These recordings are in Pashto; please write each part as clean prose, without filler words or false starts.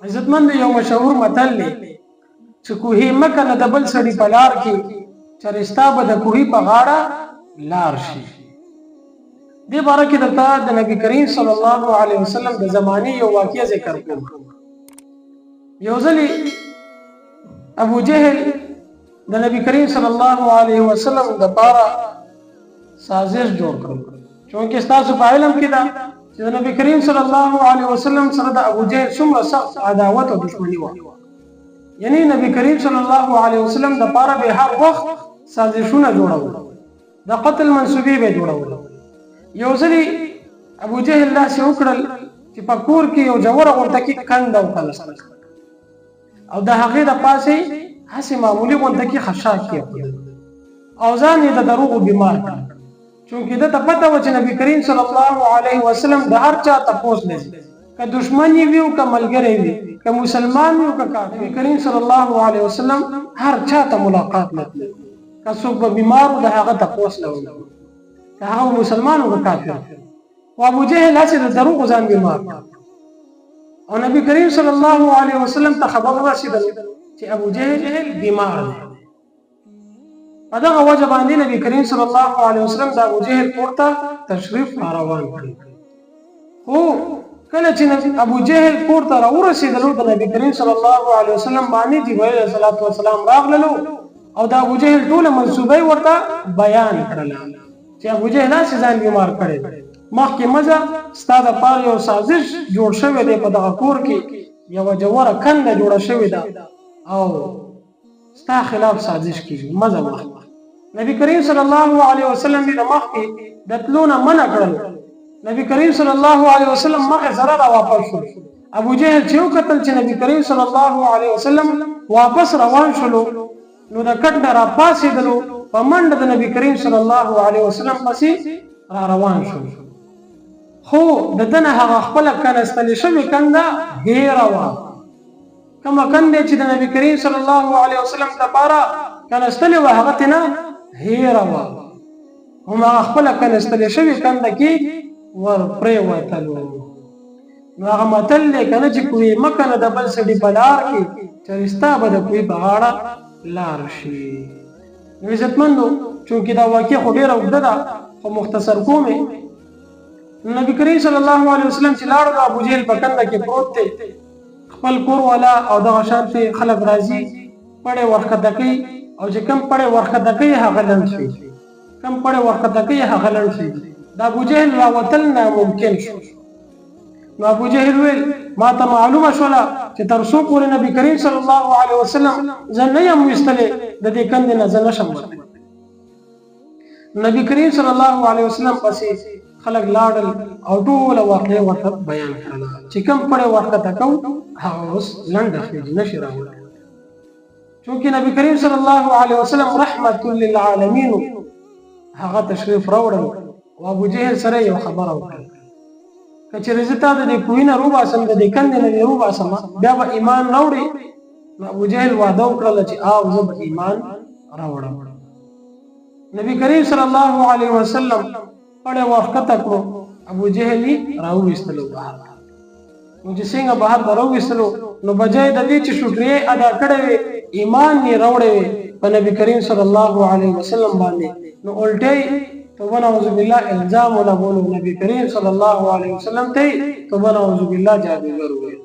عزتمند یو مشهور متل دی چې کوهی مکه نه د بل سړي په لار کې چرستا به د کوهی په غاړه لار شي. دې باره کې درته د نبی کریم صلی الله علیه وسلم د زمانې یو واقعه ذکر کوم. یو ځلې ابو جهل د نبی کریم صلی الله علیه وسلم د پاره سازش جوړ کړ. چونکه تاسو په علم کې دا چې د نبی کریم صلی الله علیه وسلم سره د ابو جهل څومره سخت عداوت او دښمنی و. یعنی نبی کریم صلی الله علیه وسلم د پاره به هر وخت سازشونه جوړول، د قتل منسوبې به جوړول. یو ځلې ابو جهل داسې وکړل چې په کور کې یو جوړه غونډه کې کنده وکړل او د هغې د پاسې هسې معمولي غونډه کې خشاک کېښودل او ځان یې د دروغو بیمار کړ. چونکې ده ته پته وه چې نبی کریم صلی الله علیه وسلم د هر چا تپوس لري، که دشمن یې وي او که ملګری وي، که مسلمان وي او که کافر. نبی کریم صلی الله علیه وسلم هر چا ته ملاقات لري، که څوک به بیمار و د هغه تپوس لري، که هغه مسلمان او که کافر. و ابو جهل هسې د دروغو ځان بیمار او نبی کریم صلی الله علیه وسلم ته خبر ورسېدل چې ابو جهل بیمار دی. په دغه وجه باندې نبی کریم صلی الله علیه وسلم د ابو جهل کور ته تشریف روان کړ. خو کله چې ابو جهل کور ته راورسېدلو د نبی کریم صلی الله علیه وسلم باندې جبرئیل علیه الصلاة والسلام راغللو او د ابو جهل ټوله منصوبه ورته بیان کړله چې ابو جهل هسې ځان بیمار کړی دی. مخکې مزه ستا دپاره یو سازش جوړ شوی دی، په دغه کور کې یوه جوړه کنده جوړه شوې ده او ستا خلاف سازش کېږي. مزه مخکې نبی کریم صلی الله علیه وسلم د مخکې د تلو نه منع کړل. نبی کریم صلی الله علیه وسلم مخې سره را واپس شو. ابو جهل چې وکتل چې نبی کریم صلی الله علیه وسلم واپس روان شلو نو د کټ نه را پاڅېدلو، په منډه د نبی کریم صلی الله علیه وسلم پسې را روان شو. خو د ده نه هغه خپله کنستلې شوې کنده هېره وه. کومه کنده چې د نبی کریم صلی الله علیه وسلم دپاره کنستلې وه هغه ترې نه هېره وه، هماغه خپله کنستلې شوې کنده کې ور پرېوتلو. نو هغه متل دی که نه چې کوهی مکه نه د بل سړي په لار کې چرستا به د کوهي په غاړه لار شي. نو عزتمندو چونکې دا واقع خو ډېره اوږده ده خو مختصر کومې. نبی کریم صلی الله علیه وسلم چې لاړو د ابو جهل په کنده کې پروت دی، خپل کور والا او دغه شانتې خلک راځي پړی ورښکته کوي او چې کوم پړی ورښکته کوي هغه لنډ شي، کوم پړی ورښکته کوي هغه لنډ شي. د ابو جهل راوتل ناممکن شو. نو ابو جهل ویل ما ته معلومه شوله چې تر څو پورې نبی کریم صلی الله علیه وسلم زه نه یم ویستلی د دې کندې نه زه نشم وتلی. نبی کریم صلی الله علیه وسلم پسې خلک لاړل او ټوله واقعه ورته بیان کړله چې کوم پړی ورښکته کوو هغه اوس لنډه خېږي، نشي راوړلی. چونکې نبی کریم صلی الله علیه وسلم رحمت للعالمین هغه تشریف راوړل او ابو جهل سره یو خبره وکړه که چېرې زه تا د دې کوهي نه روباسم، د دې کندې نه دې روباسم، بیا به ایمان راوړې. نو ابو جهل واده وکړله چې او زه به ایمان راوړم. نبی کریم صلی الله علیه وسلم پړی ورښکته کړو، ابو جهل یې راوویستلو بهر. نو چې څنګه بهر ته راوویستلو نو بجای د دې چې شکریې ادا کړی وې ایمان یې راوړی وې په نبی کریم صلی الله علیه وسلم باندې، نو الټی توبه نعوذ بالله الزام ولګولو نبی کریم صلی الله علیه وسلم ته توبه نعوذ بالله جادوګر وویل.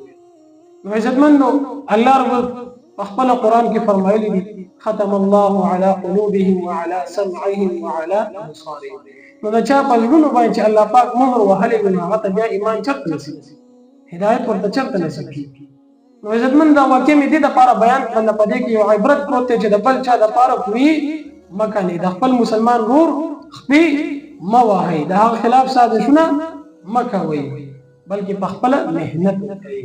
نو عزتمندو الله رب په خپل قرآن کې فرمایلی دي ختم الله علی قلوبهم وعلى سمعهم وعلى ابصارهم. نو د چا په زړونو باندې چې الله پاک مهر وهلی وي نو هغه ته بیا ایمان چېرته نصیب، هدایت ورته چېرته نصیب کېږي. نو عزتمند دا واقع مې دې دپاره بیان کړله، په دې کې یو عبرت پروت دی چې د بل چا دپاره کوهي مه کنئ، د خپل مسلمان ورور خپې مه وهئ، د هغه خلاف سازشونه مه کوئ، بلکې په خپله محنت وکړئ.